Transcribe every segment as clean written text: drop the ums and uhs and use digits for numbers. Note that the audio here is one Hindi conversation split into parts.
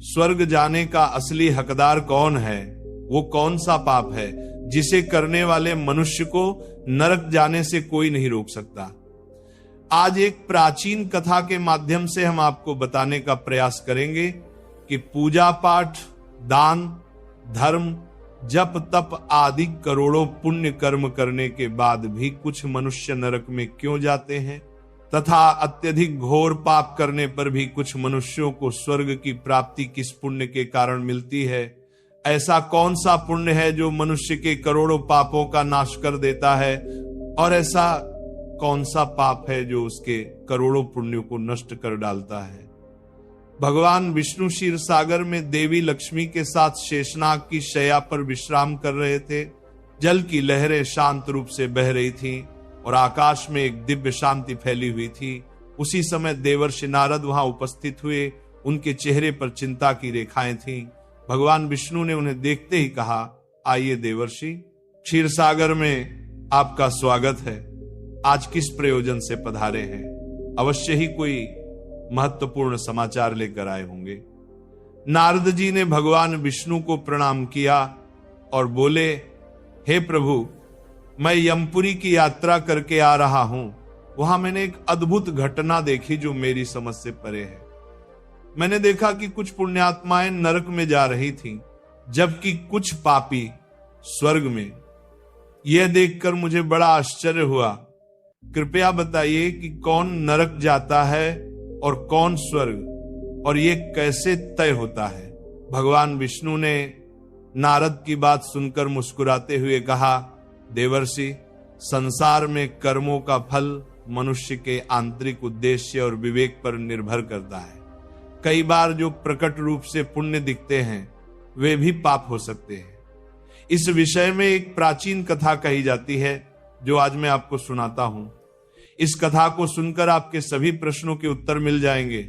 स्वर्ग जाने का असली हकदार कौन है, वो कौन सा पाप है जिसे करने वाले मनुष्य को नरक जाने से कोई नहीं रोक सकता। आज एक प्राचीन कथा के माध्यम से हम आपको बताने का प्रयास करेंगे कि पूजा पाठ, दान, धर्म, जप तप आदि करोड़ों पुण्य कर्म करने के बाद भी कुछ मनुष्य नरक में क्यों जाते हैं, तथा अत्यधिक घोर पाप करने पर भी कुछ मनुष्यों को स्वर्ग की प्राप्ति किस पुण्य के कारण मिलती है। ऐसा कौन सा पुण्य है जो मनुष्य के करोड़ों पापों का नाश कर देता है, और ऐसा कौन सा पाप है जो उसके करोड़ों पुण्यों को नष्ट कर डालता है। भगवान विष्णु क्षीर सागर में देवी लक्ष्मी के साथ शेषनाग की शैया पर विश्राम कर रहे थे। जल की लहरें शांत रूप से बह रही थीं और आकाश में एक दिव्य शांति फैली हुई थी। उसी समय देवर्षि नारद वहां उपस्थित हुए। उनके चेहरे पर चिंता की रेखाएं थीं। भगवान विष्णु ने उन्हें देखते ही कहा, आइए देवर्षि, क्षीर सागर में आपका स्वागत है। आज किस प्रयोजन से पधारे हैं? अवश्य ही कोई महत्वपूर्ण समाचार लेकर आए होंगे। नारद जी ने भगवान विष्णु को प्रणाम किया और बोले, हे प्रभु, मैं यमपुरी की यात्रा करके आ रहा हूं। वहां मैंने एक अद्भुत घटना देखी जो मेरी समझ से परे है। मैंने देखा कि कुछ पुण्यात्माएं नरक में जा रही थीं, जबकि कुछ पापी स्वर्ग में। यह देखकर मुझे बड़ा आश्चर्य हुआ। कृपया बताइए कि कौन नरक जाता है और कौन स्वर्ग, और ये कैसे तय होता है? भगवान विष्णु ने नारद की बात सुनकर मुस्कुराते हुए कहा, देवर्षि, संसार में कर्मों का फल मनुष्य के आंतरिक उद्देश्य और विवेक पर निर्भर करता है। कई बार जो प्रकट रूप से पुण्य दिखते हैं वे भी पाप हो सकते हैं। इस विषय में एक प्राचीन कथा कही जाती है जो आज मैं आपको सुनाता हूं। इस कथा को सुनकर आपके सभी प्रश्नों के उत्तर मिल जाएंगे।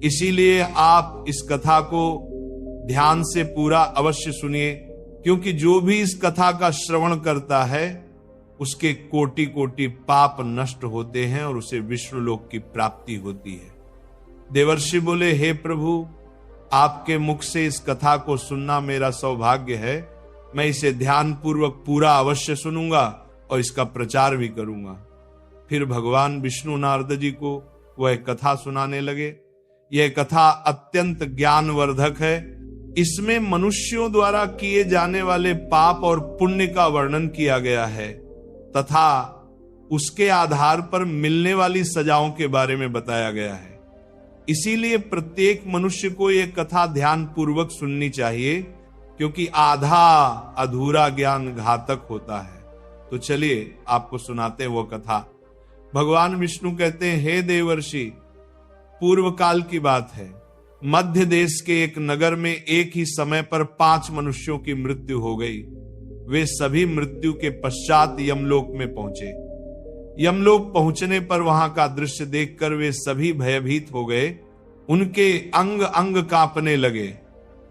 इसीलिए आप इस कथा को ध्यान से पूरा अवश्य सुनिए, क्योंकि जो भी इस कथा का श्रवण करता है उसके कोटि कोटि पाप नष्ट होते हैं और उसे विष्णुलोक की प्राप्ति होती है। देवर्षि बोले, हे प्रभु, आपके मुख से इस कथा को सुनना मेरा सौभाग्य है। मैं इसे ध्यान पूर्वक पूरा अवश्य सुनूंगा और इसका प्रचार भी करूंगा। फिर भगवान विष्णु नारद जी को वह कथा सुनाने लगे। यह कथा अत्यंत ज्ञानवर्धक है। इसमें मनुष्यों द्वारा किए जाने वाले पाप और पुण्य का वर्णन किया गया है तथा उसके आधार पर मिलने वाली सजाओं के बारे में बताया गया है। इसीलिए प्रत्येक मनुष्य को यह कथा ध्यान पूर्वक सुननी चाहिए, क्योंकि आधा अधूरा ज्ञान घातक होता है। तो चलिए आपको सुनाते हैं वो कथा। भगवान विष्णु कहते हैं, हे देवर्षि, पूर्व काल की बात है। मध्य देश के एक नगर में एक ही समय पर 5 मनुष्यों की मृत्यु हो गई। वे सभी मृत्यु के पश्चात यमलोक में पहुंचे। यमलोक पहुंचने पर वहां का दृश्य देखकर वे सभी भयभीत हो गए। उनके अंग अंग कांपने लगे।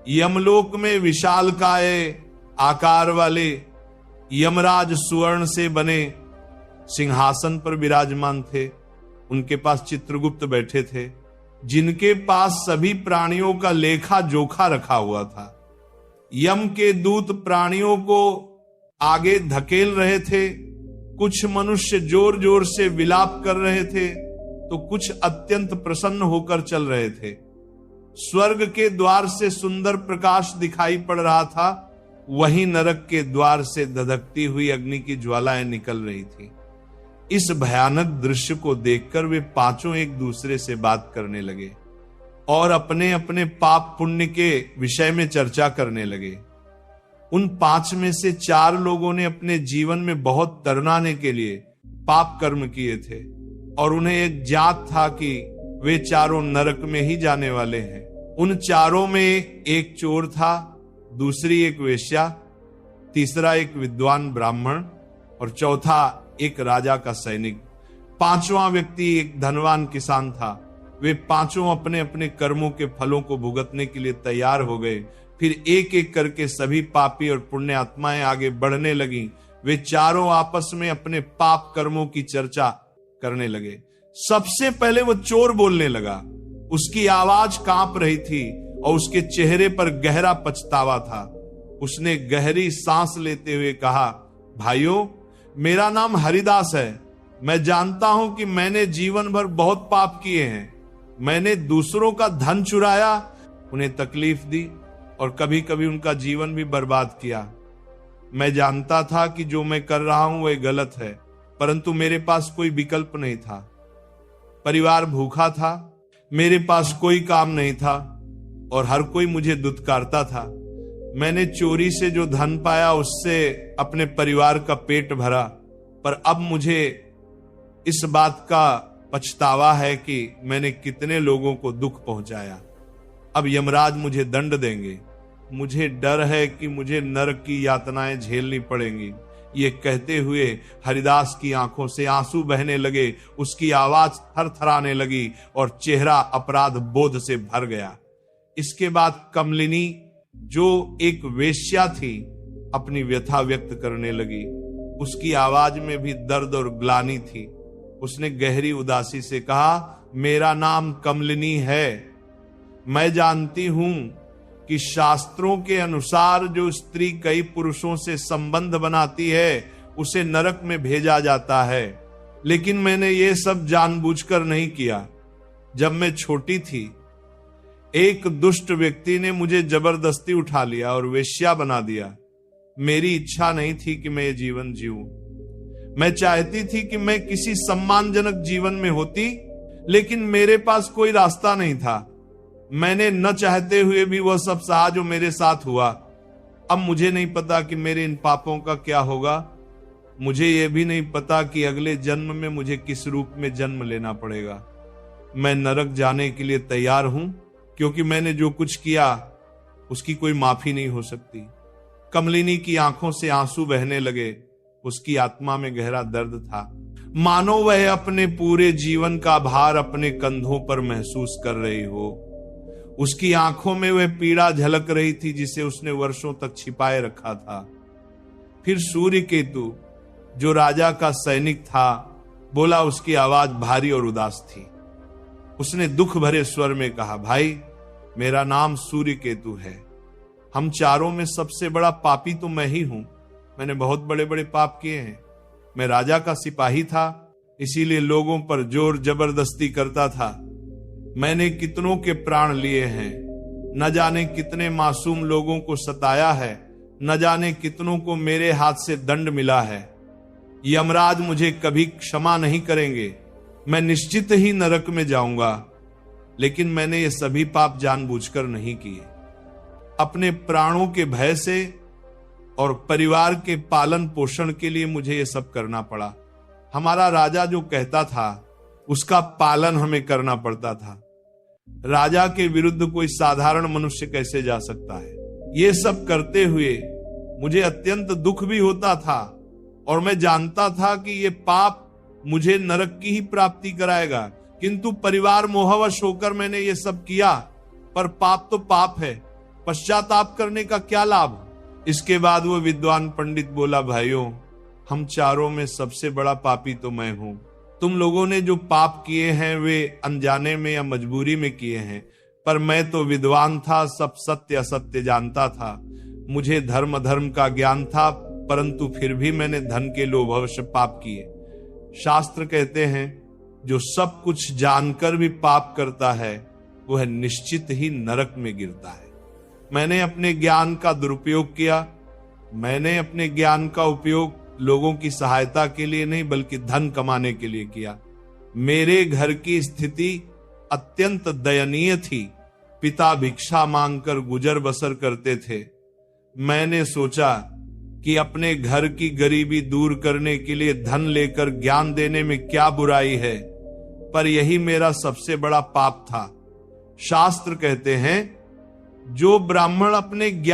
यमलोक में विशालकाय आकार वाले यमराज सुवर्ण से बने सिंहासन पर विराजमान थे। उनके पास चित्रगुप्त बैठे थे, जिनके पास सभी प्राणियों का लेखा जोखा रखा हुआ था। यम के दूत प्राणियों को आगे धकेल रहे थे। कुछ मनुष्य जोर जोर से विलाप कर रहे थे तो कुछ अत्यंत प्रसन्न होकर चल रहे थे। स्वर्ग के द्वार से सुंदर प्रकाश दिखाई पड़ रहा था, वहीं नरक के द्वार से धधकती हुई अग्नि की ज्वालाएं निकल रही थी। इस भयानक दृश्य को देखकर वे पांचों एक दूसरे से बात करने लगे और अपने अपने पाप पुण्य के विषय में चर्चा करने लगे। उन 5 में से 4 लोगों ने अपने जीवन में बहुत तरनाने के लिए पाप कर्म किए थे और उन्हें एक ज्ञात था कि वे चारों नरक में ही जाने वाले हैं। उन चारों में एक चोर था, दूसरी एक वेश्या, तीसरा एक विद्वान ब्राह्मण और चौथा एक राजा का सैनिक। 5वां व्यक्ति एक धनवान किसान था। वे पांचों अपने अपने कर्मों के फलों को भुगतने के लिए तैयार हो गए। फिर एक एक करके सभी पापी और पुण्य आत्माएं आगे बढ़ने लगी। वे चारों आपस में अपने पाप कर्मों की चर्चा करने लगे। सबसे पहले वो चोर बोलने लगा। उसकी आवाज कांप रही थी और उसके चेहरे पर गहरा पछतावा था। उसने गहरी सांस लेते हुए कहा, भाइयों, मेरा नाम हरिदास है। मैं जानता हूं कि मैंने जीवन भर बहुत पाप किए हैं। मैंने दूसरों का धन चुराया, उन्हें तकलीफ दी और कभी कभी उनका जीवन भी बर्बाद किया। मैं जानता था कि जो मैं कर रहा हूं वह गलत है, परंतु मेरे पास कोई विकल्प नहीं था। परिवार भूखा था, मेरे पास कोई काम नहीं था और हर कोई मुझे दुत्कारता था। मैंने चोरी से जो धन पाया उससे अपने परिवार का पेट भरा, पर अब मुझे इस बात का पछतावा है कि मैंने कितने लोगों को दुख पहुंचाया। अब यमराज मुझे दंड देंगे। मुझे डर है कि मुझे नरक की यातनाएं झेलनी पड़ेंगी। ये कहते हुए हरिदास की आंखों से आंसू बहने लगे, उसकी आवाज थरथराने लगी और चेहरा अपराध बोध से भर गया। इसके बाद कमलिनी, जो एक वेश्या थी, अपनी व्यथा व्यक्त करने लगी। उसकी आवाज में भी दर्द और ग्लानि थी। उसने गहरी उदासी से कहा, मेरा नाम कमलिनी है। मैं जानती हूं कि शास्त्रों के अनुसार जो स्त्री कई पुरुषों से संबंध बनाती है उसे नरक में भेजा जाता है, लेकिन मैंने ये सब जानबूझकर नहीं किया। जब मैं छोटी थी, एक दुष्ट व्यक्ति ने मुझे जबरदस्ती उठा लिया और वेश्या बना दिया। मेरी इच्छा नहीं थी कि मैं ये जीवन जीऊं। मैं चाहती थी कि मैं किसी सम्मानजनक जीवन में होती, लेकिन मेरे पास कोई रास्ता नहीं था। मैंने न चाहते हुए भी वह सब सहा जो मेरे साथ हुआ। अब मुझे नहीं पता कि मेरे इन पापों का क्या होगा। मुझे यह भी नहीं पता कि अगले जन्म में मुझे किस रूप में जन्म लेना पड़ेगा। मैं नरक जाने के लिए तैयार हूं, क्योंकि मैंने जो कुछ किया उसकी कोई माफी नहीं हो सकती। कमलिनी की आंखों से आंसू बहने लगे। उसकी आत्मा में गहरा दर्द था, मानो वह अपने पूरे जीवन का भार अपने कंधों पर महसूस कर रही हो। उसकी आंखों में वह पीड़ा झलक रही थी जिसे उसने वर्षों तक छिपाए रखा था। फिर सूर्यकेतु, जो राजा का सैनिक था, बोला। उसकी आवाज भारी और उदास थी। उसने दुख भरे स्वर में कहा, भाई, मेरा नाम सूर्यकेतु है। हम चारों में सबसे बड़ा पापी तो मैं ही हूं। मैंने बहुत बड़े बड़े पाप किए हैं। मैं राजा का सिपाही था, इसीलिए लोगों पर जोर जबरदस्ती करता था। मैंने कितनों के प्राण लिए हैं, न जाने कितने मासूम लोगों को सताया है, न जाने कितनों को मेरे हाथ से दंड मिला है। यमराज मुझे कभी क्षमा नहीं करेंगे। मैं निश्चित ही नरक में जाऊंगा, लेकिन मैंने ये सभी पाप जानबूझकर नहीं किए। अपने प्राणों के भय से और परिवार के पालन पोषण के लिए मुझे ये सब करना पड़ा। हमारा राजा जो कहता था उसका पालन हमें करना पड़ता था। राजा के विरुद्ध कोई साधारण मनुष्य कैसे जा सकता है? ये सब करते हुए मुझे अत्यंत दुख भी होता था और मैं जानता था कि ये पाप मुझे नरक की ही प्राप्ति कराएगा, किंतु परिवार मोहवश होकर मैंने ये सब किया। पर पाप तो पाप है, पश्चाताप करने का क्या लाभ? इसके बाद वो विद्वान पंडित बोला, भाइयों, हम चारों में सबसे बड़ा पापी तो मैं हूं। तुम लोगों ने जो पाप किए हैं वे अनजाने में या मजबूरी में किए हैं, पर मैं तो विद्वान था, सब सत्य असत्य जानता था। मुझे धर्म धर्म का ज्ञान था, परंतु फिर भी मैंने धन के लोभवश पाप किए। शास्त्र कहते हैं, जो सब कुछ जानकर भी पाप करता है वह निश्चित ही नरक में गिरता है। मैंने अपने ज्ञान का दुरुपयोग किया। मैंने अपने ज्ञान का उपयोग लोगों की सहायता के लिए नहीं, बल्कि धन कमाने के लिए किया। मेरे घर की स्थिति अत्यंत दयनीय थी। पिता भिक्षा मांगकर गुजर बसर करते थे। मैंने सोचा कि अपने घर की गरीबी दूर करने के लिए धन लेकर ज्ञान देने में क्या बुराई है, पर यही मेरा सबसे बड़ा पाप था। शास्त्र कहते हैं, जो ब्राह्मण अपने ज्ञान